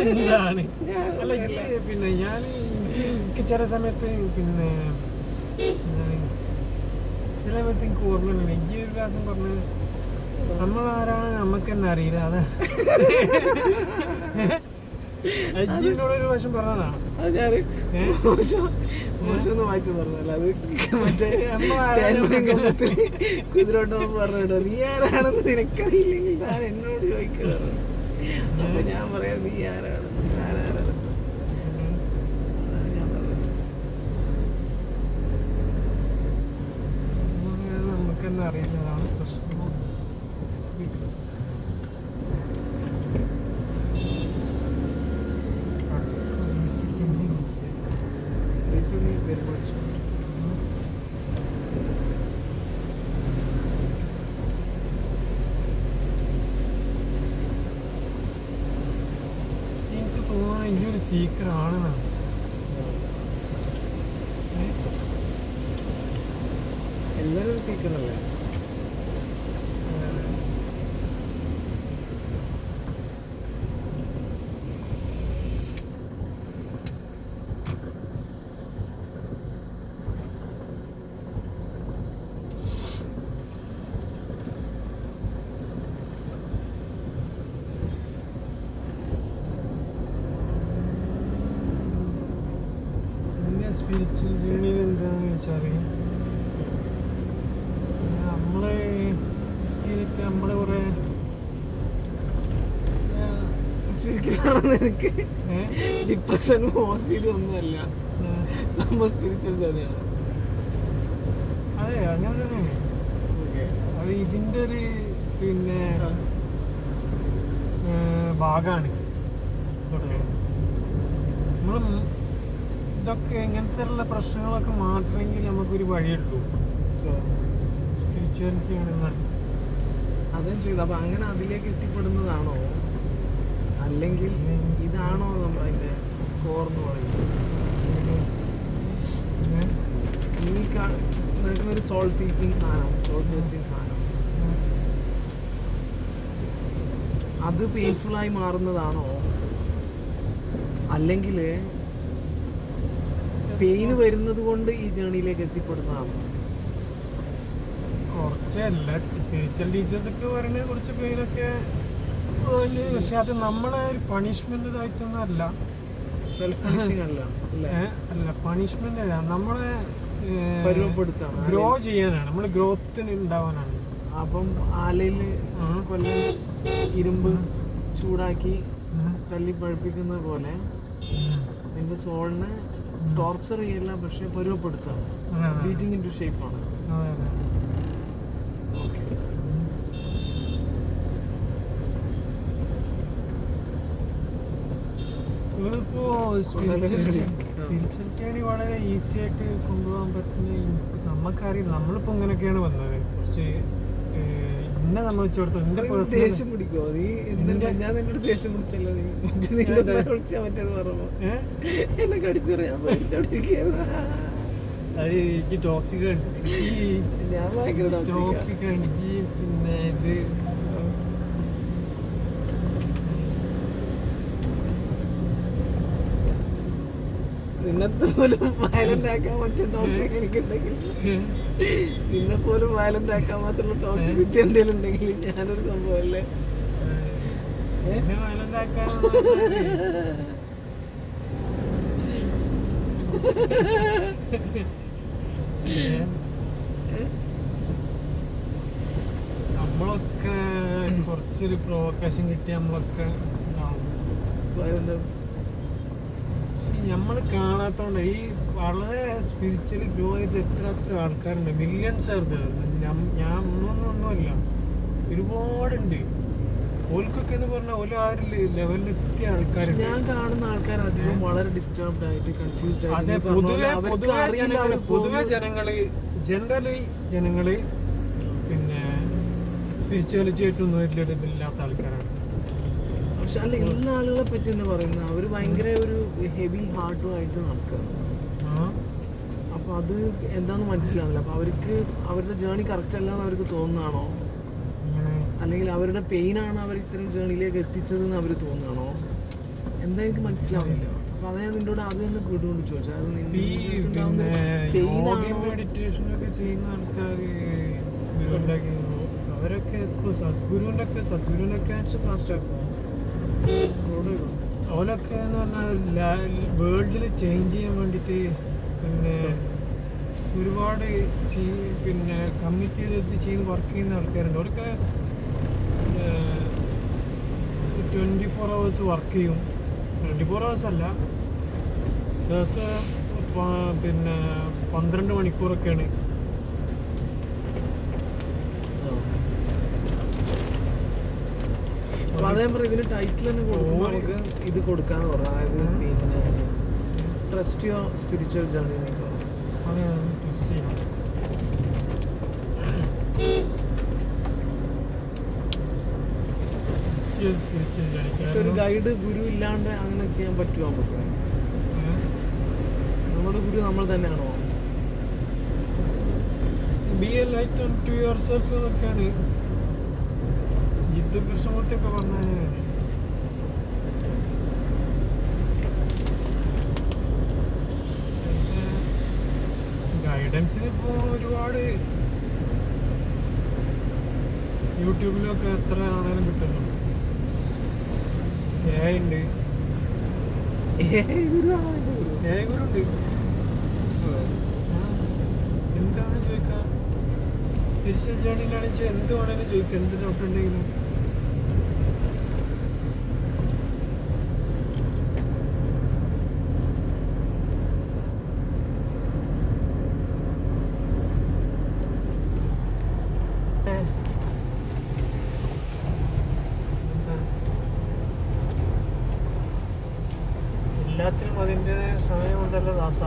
എന്താണ് അല്ല പിന്നെ ഞാൻ എനിക്ക് ചില സമയത്ത് പിന്നെ ചില സമയത്ത് എനിക്ക് ഓർമ്മയില്ല. എനിക്ക് ഒരു കാര്യം പറഞ്ഞ് നമ്മളാരാണ് നമുക്ക് തന്നെ അറിയില്ല. അതാണ് അജിനോടൊരു വശം പറഞ്ഞതാ. അത് ഞാൻ മോശം വായിച്ചു പറഞ്ഞല്ല. അത് മറ്റേ കുതിരോട്ടോ പറഞ്ഞോ, നീ ആരാണെന്ന് നിനക്കറിയില്ലെങ്കിൽ ഞാൻ എന്നോട് ചോദിക്കുന്നത്. അപ്പൊ ഞാൻ പറയാം നീ ആരാണ്, ഞാൻ ആരാണ്. അതാണ് ഞാൻ പറഞ്ഞത്. നമുക്ക് തന്നെ അറിയില്ല, അതാണ് പ്രശ്നം. സീക്കർ ആണെന്നാണ്. എല്ലാരും ഒരു സീക്കറല്ലേ? സ്പിരിച്വൽ ജേണിയിൽ എന്താണെന്ന് വെച്ചാൽ നമ്മളെ കുറെ എനിക്ക് ഡിപ്രഷനും OCD ഒന്നുമല്ല, സംഭവം സ്പിരിച്വൽ ജേണിയാണ്. അതെ, അങ്ങനെ തന്നെയാണ്. അത് ഇതിൻ്റെ ഒരു പിന്നെ ഭാഗമാണ്. നമ്മൾ ഇതൊക്കെ ഇങ്ങനത്തെ ഉള്ള പ്രശ്നങ്ങളൊക്കെ മാറ്റണമെങ്കിൽ നമുക്കൊരു വഴിയുള്ളൂ, സ്പിരിച്വാലിറ്റി ആണെന്നാണ്. അതും ചെയ്തു. അപ്പൊ അങ്ങനെ അതിലേക്ക് എത്തിപ്പെടുന്നതാണോ, അല്ലെങ്കിൽ ഇതാണോ നമ്മളതിന്റെ കോർന്ന് പറയുന്നത്? ഈ നടക്കുന്നൊരു സോൾ സീക്കിങ് സാധനം, സോൾ സെർച്ചിങ് സാധനം, അത് പെയിൻഫുള്ളായി മാറുന്നതാണോ, അല്ലെങ്കിൽ പെയിന് വരുന്നത് കൊണ്ട് ഈ ജേണിയിലേക്ക് എത്തിപ്പെടുന്നതാണോ? കുറച്ചല്ല, സ്പിരിച്വൽ ടീച്ചേഴ്സൊക്കെ പറയുന്നത് കുറച്ച് പെയിനൊക്കെ, പക്ഷെ അത് നമ്മളെ ഒരു പണിഷ്മെന്റ് ആയിട്ടൊന്നും അല്ല, സെൽഫ് പണിഷിംഗ് അല്ല, അല്ല പണിഷ്മെന്റ് അല്ല, നമ്മളെ പരുവപ്പെടുത്താണ്, ഗ്രോ ചെയ്യാനാണ്, നമ്മൾ ഗ്രോത്തിന് ഉണ്ടാവാനാണ്. അപ്പം ആലയിൽ കൊല്ലം ഇരുമ്പ് ചൂടാക്കി തല്ലി പഴുപ്പിക്കുന്ന പോലെ നിന്റെ സോളിനെ ടോർച്ചർ ചെയ്യല്ല, പക്ഷെ പരുവപ്പെടുത്താണ്, ബീറ്റിംഗ് ഇൻ ടു ഷേപ്പാണ്. ഇതിപ്പോ സ്പിരിച്വൽ ജേണി വളരെ ഈസി ആയിട്ട് കൊണ്ടുപോകാൻ പറ്റുന്ന നമുക്കറിയില്ല. നമ്മളിപ്പോ ഇങ്ങനെയൊക്കെയാണ് വന്നത്, കുറച്ച് എന്നെ സംബന്ധിച്ചിടത്തോളം എന്റെ ദേഷ്യം പിടിക്കോ നീ? ഞാൻ നിന്നോട് ദേഷ്യം പിടിച്ചല്ലോ, നീ വിളിച്ചാ മറ്റേത് പറയുമ്പോ എന്നെ കടിച്ചറിയാൻ പഠിച്ചോണ്ടിരിക്കുന്നത്. അത് എനിക്ക് ടോക്സിക് ഉണ്ട്, ഞാൻ ഭയങ്കര ടോക്സിക് ഉണ്ട് എനിക്ക്. പിന്നെ ഇത് നിന്നെ പോലും വയലന്റ് ആക്കാൻ പറ്റും ടോക്സിക് എനിക്കുണ്ടെങ്കിൽ, നിന്നെ പോലും വയലന്റ് ആക്കാൻ മാത്രമുള്ള ടോക്സിസിറ്റി എന്തെങ്കിലും ഉണ്ടെങ്കിൽ ഞാനൊരു സംഭവമല്ലേ? വയലന്റ് ആക്കാൻ നമ്മളൊക്കെ കുറച്ചൊരു പ്രൊവോക്കേഷൻ കിട്ടി നമ്മളൊക്കെ നമ്മൾ കാണാത്തോണ്ട് ഈ വളരെ സ്പിരിച്വലി ഗ്രോ ചെയ്ത് എത്ര ആൾക്കാരുണ്ട്, മില്യൺസ് ആയിരുന്നു. ഞാൻ ഒന്നുമല്ല, ഒരുപാടുണ്ട്. ഓൽക്കൊക്കെ എന്ന് പറഞ്ഞാൽ ഓരോ ആ ഒരു ലെവലിൽ എത്തിയ ആൾക്കാരുണ്ട്. ഞാൻ കാണുന്ന ആൾക്കാർ അധികം വളരെ ഡിസ്റ്റർബ്ഡ് ആയിട്ട് കൺഫ്യൂസ്ഡ് ആയിട്ട്, പൊതുവെ ജനങ്ങള് പിന്നെ സ്പിരിച്വാലിറ്റി ആയിട്ടൊന്നും വലിയൊരു ഇതില്ലാത്ത ആൾക്കാരാണ്. പക്ഷെ അല്ല, എല്ലാ ആളുകളെ പറ്റി തന്നെ പറയുന്നത് അവര് ഭയങ്കര ഒരു ഹെവി ഹാർട്ടുമായിട്ട് നടക്കുകയാണ്. അപ്പൊ അത് എന്താന്ന് മനസ്സിലാവില്ല. അപ്പൊ അവർക്ക് അവരുടെ ജേണി കറക്റ്റ് അല്ലാന്ന് അവർക്ക് തോന്നുന്നതാണോ, അല്ലെങ്കിൽ അവരുടെ പെയിനാണ് അവർ ഇത്തരം ജേണിയിലേക്ക് എത്തിച്ചതെന്ന് അവർ തോന്നുകയാണോ, എന്താ എനിക്ക് മനസ്സിലാവില്ല. അപ്പൊ അത് ഞാൻ നിന്നോട് ആദ്യം തന്നെ വീട്ടുകൊണ്ട് ചോദിച്ചാൽ, മെഡിറ്റേഷനൊക്കെ ചെയ്യുന്ന ആൾക്കാർ അവരൊക്കെ ഇപ്പൊ സദ്ഗുരുവിനൊക്കെ അവരൊക്കെ എന്ന് പറഞ്ഞാൽ വേൾഡിൽ ചേഞ്ച് ചെയ്യാൻ വേണ്ടിയിട്ട് പിന്നെ ഒരുപാട് പിന്നെ കമ്മിറ്റി ചെയ്ത് വർക്ക് ചെയ്യുന്ന ആൾക്കാരുണ്ട്. അവരൊക്കെ 24 hours വർക്ക് ചെയ്യും. 24 hours അല്ല, ദിവസം പിന്നെ 12 മണിക്കൂറൊക്കെയാണ്. അതേ പറയും, ഇതിന് ടൈറ്റിൽ തന്നെ കൊടുക്കുമ്പോൾ നമുക്ക് ഇത് കൊടുക്കാന്ന് പറഞ്ഞു. അതായത് പിന്നെ ട്രസ്റ്റ് യുവർ സ്പിരിച്വൽ ജേർണി എന്നൊക്കെ പറഞ്ഞു. ട്രസ്റ്റ് ചെയ്യാം. Spiritual journey. പക്ഷെ ഒരു ഗൈഡ് ഗുരു ഇല്ലാണ്ട് അങ്ങനെ ചെയ്യാൻ പറ്റുമോ നമുക്ക്? നമ്മുടെ ഗുരു നമ്മൾ തന്നെയാണോ? Be a light to yourself എന്നൊക്കെയാണ് ജിത്തു കൃഷ്ണമൂർത്തിയൊക്കെ പറഞ്ഞത്. ഗൈഡൻസിന് ഇപ്പോൾ ഒരുപാട് യൂട്യൂബിലൊക്കെ എത്ര ആണേലും കിട്ടുന്നു. AI ഉണ്ട്, AI ഗുരുണ്ട്. എന്താണ് ചോദിക്കാം, സ്പിരിച്വൽ ജേണിയിലാണെന്ന് വെച്ചാൽ എന്ത് വേണേലും ചോദിക്കാം, എന്ത് ഡൗട്ട് ഉണ്ടെങ്കിലും. എല്ലാത്തിനും അതിൻ്റെതായ സമയമുണ്ടല്ലോ ദാസ.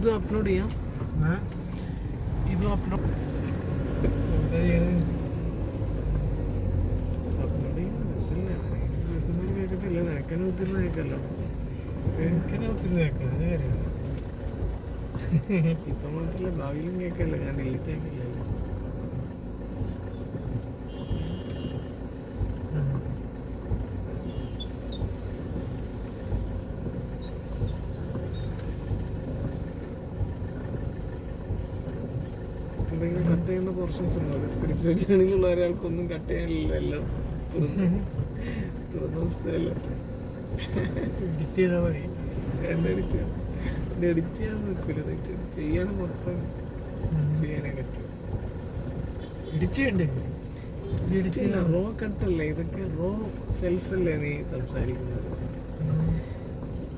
ഇതും അപ്ലോഡ് ചെയ്യാം, ഇതും അപ്ലോഡ് ചെയ്യാം. കേൾക്കത്തില്ല, നിനക്കന്നെ ഒത്തിരി കേൾക്കല്ലോ. എനിക്കെന്നെ ഒത്തിരി കേൾക്കാം, അത് കാര്യം. ഇപ്പൊ മാത്രല്ല ഭാവിയിലും കേൾക്കല്ലോ, ഞാൻ ഡിലീറ്റ് ആക്കില്ലല്ലോ. എന്തെങ്കിലും കട്ട് ചെയ്യുന്ന പോർഷൻസ് ഉണ്ടോ? സ്പിരിച്വൽ ജേണിയിലുള്ള ഒരാൾക്കൊന്നും കട്ട് ചെയ്യാനില്ല, എല്ലാം തുറന്ന പുസ്തകമല്ലോ. എഡിറ്റ് ചെയ്താൽ മതി. എന്താ എഡിറ്റ് ചെയ്യണം? ഇത് എഡിറ്റ് ചെയ്യാൻ നിൽക്കില്ല, ചെയ്യണം, മൊത്തം ചെയ്യാനേ പറ്റും. എഡിറ്റ് ചെയ്യണ്ടേ? എഡിറ്റ് ചെയ്യാൻ റോ കട്ടല്ലേ ഇതൊക്കെ, റോ സെൽഫല്ലേ നീ സംസാരിക്കുന്നത്.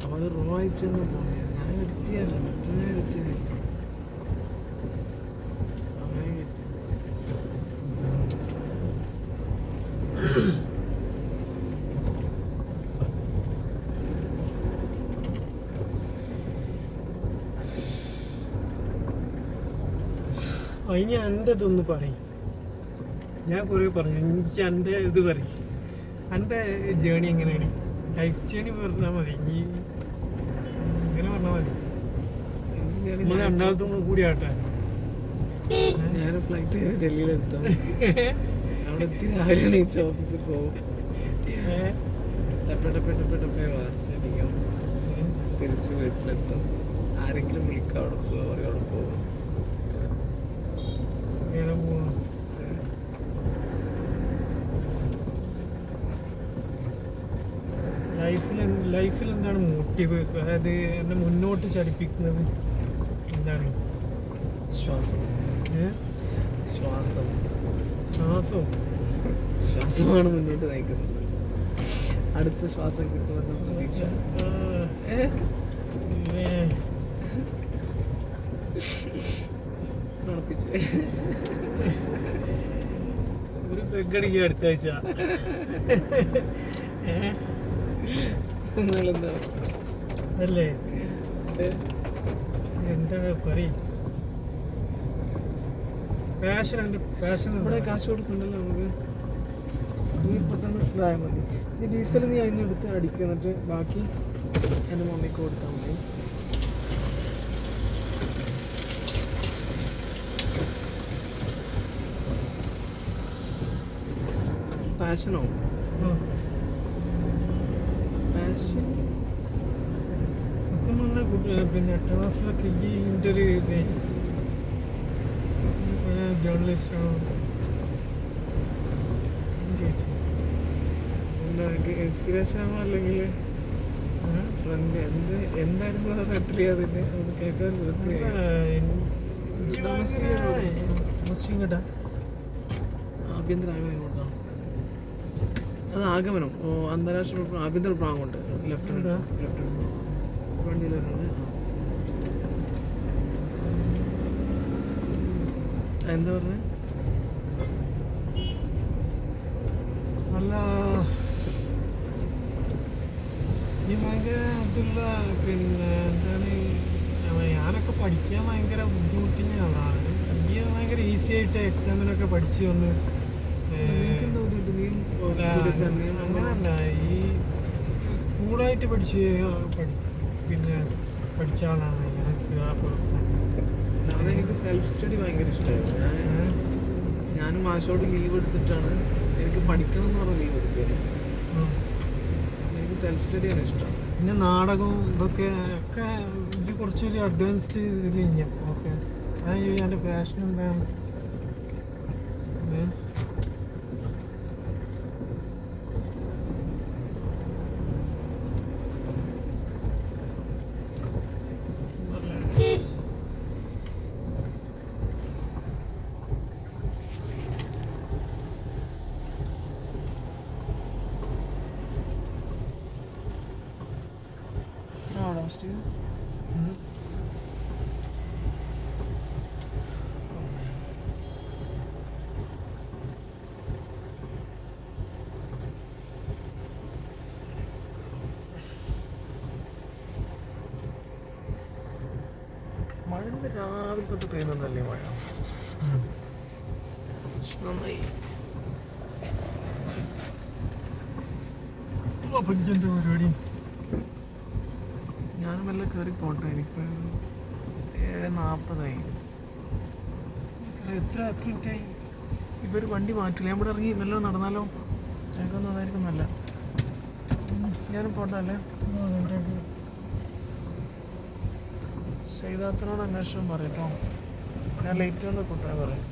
അപ്പൊ അത് റോ ആയിട്ടൊന്നും പോണേ, ഞാൻ എഡിറ്റ് ചെയ്യാറില്ല, മറ്റൊന്നും എഡിറ്റ് ചെയ്തില്ല. അതിന് എൻ്റെ ഇതൊന്ന് പറയും. ഞാൻ കുറേ പറഞ്ഞു, എനിക്ക് എൻ്റെ ഇത് പറയും, എൻ്റെ ജേണി എങ്ങനെയാണ്, ലൈഫ് ജേണി പറഞ്ഞാൽ മതി. ഇനി ഇങ്ങനെ പറഞ്ഞാൽ മതി, നമ്മൾ രണ്ടാമത്തും കൂടി ആട്ടെ. ഞാൻ ഫ്ലൈറ്റ് കയറി ഡൽഹിയിലെത്താം, അവിടെ എത്തി രാവിലെ എണീച്ച് ഓഫീസിൽ പോകും, ടപ്പേ വാർത്തടിക്കും, തിരിച്ച് വീട്ടിലെത്തും, ആരെങ്കിലും വിളിക്കാം, അവിടെ പോകും, അവിടെ പോകും. ലൈഫിൽ എന്താണ് മോട്ടീവ്, അതായത് എന്നെ മുന്നോട്ട് ചലിപ്പിക്കുന്നത് എന്താണ്? ശ്വാസമാണ് മുന്നോട്ട് നയിക്കുന്നത്. അടുത്ത ശ്വാസം കിട്ടുമെന്ന പ്രതീക്ഷ. ഒരു പെഗടിക്ക് അടുത്ത ആഴ്ച അല്ലേ? എന്താണ് പറയും? പാഷൻ ഇവിടെ കാശ് കൊടുക്കണ്ടല്ലോ നമുക്ക്, നീ പെട്ടെന്ന് ഇതായാൽ മതി. നീ ഡീസൽ നീ അതിന് എടുത്ത് അടിക്കുക, എന്നിട്ട് ബാക്കി എൻ്റെ മമ്മിക്ക് കൊടുത്താൽ മതി. പാഷനോ? പാഷൻ ഗുഡ് പിന്നെ 8ാം ക്ലാസ്സിലൊക്കെ ഇതിൻ്റെ ഒരു ജേർണലിസ്റ്റ് ചോദിച്ചു എന്താ ഇൻസ്പിറേഷൻ ആണോ അല്ലെങ്കിൽ ഫ്രണ്ട് എന്തായിരുന്നു റെട്ടിൽ അതിൻ്റെ അത് കേൾക്കാൻ മുസ്ലിം കേട്ടാ ആഭ്യന്തര ആഗമനം കൊടുത്താണ് അത് ആഗമനം അന്താരാഷ്ട്ര ആഭ്യന്തര വിഭാഗം കൊണ്ട് ലെഫ്റ്റനന്റ് വണ്ടിയിലുണ്ട് എന്താ പറഞ്ഞത് അല്ല ഈ ഭയങ്കര അതുള്ള പിന്നെ എന്താണ് ഞാനൊക്കെ പഠിക്കാൻ ഭയങ്കര ബുദ്ധിമുട്ടിയ ആളാണ് ഈ ഭയങ്കര ഈസി ആയിട്ട് എക്സാമിനൊക്കെ പഠിച്ചു വന്ന് അങ്ങനല്ല ഈ കൂളായിട്ട് പിന്നെ പഠിച്ച ആളാണ് അതെനിക്ക് സെൽഫ് സ്റ്റഡി ഭയങ്കര ഇഷ്ടമായിരുന്നു ഞാനും മാഷോട് ലീവ് എടുത്തിട്ടാണ് എനിക്ക് പഠിക്കണം എന്ന് പറഞ്ഞ ലീവ് എടുക്കുക എനിക്ക് സെൽഫ് സ്റ്റഡിയാണ് ഇഷ്ടം പിന്നെ നാടകവും ഇതൊക്കെ ഒക്കെ ഇത് കുറച്ചൊരു അഡ്വാൻസ്ഡ് ഇതിൽ കഴിഞ്ഞാൽ ഓക്കെ അതാണ് എൻ്റെ പാഷൻ എന്താണ് മഴ ഇന്ന് രാവിലെ തൊട്ട് പെയ്യുന്നല്ലേ മഴ നന്നായി എന്താ പരിപാടി ഞാനും വല്ല കയറി പോട്ടെ എനിക്ക് 7:40 എത്ര മിനിറ്റായി ഇവർ വണ്ടി മാറ്റില്ല ഞാൻ ഇവിടെ ഇറങ്ങി മെല്ലെ നടന്നാലോ എനിക്കൊന്നും അതായിരിക്കും നല്ല ഞാനും പോട്ടെ അല്ലേ സൈദാത്തിനോട് അന്വേഷണം പറയട്ടോ ഞാൻ ലേറ്റ് കൊണ്ട് കൂട്ടാൻ പറയാം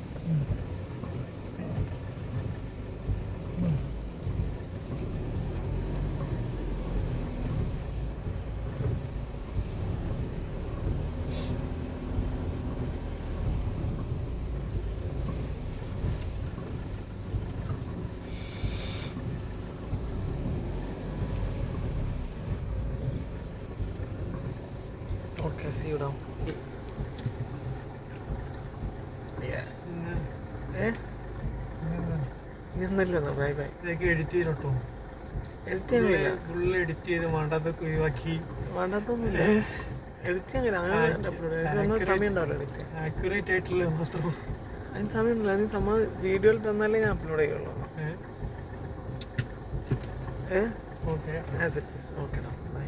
Okay, see you now. ഇന്നല്ലെന്നാ ബൈ ബൈ ഇതൊക്കെ എഡിറ്റ് ചെയ്തോട്ടോ എഡിറ്റ് ചെയ്യാനില്ല ഫുള്ള് എഡിറ്റ് ചെയ്ത് വേണ്ടാത്തൊക്കെ ഒഴിവാക്കി വേണ്ടാത്തൊന്നുമില്ല എഡിറ്റ് ചെയ്യാൻ അങ്ങനെ അപ്ലോഡ് ഒന്നും സമയം ഉണ്ടാവില്ല എഡിറ്റ് ആക്യുറേറ്റ് ആയിട്ടുള്ള മാത്രം അതിന് സമയമില്ല അതിന് വീഡിയോയിൽ തന്നാലേ ഞാൻ അപ്ലോഡ് ചെയ്യുള്ളൂ okay as it is okay bye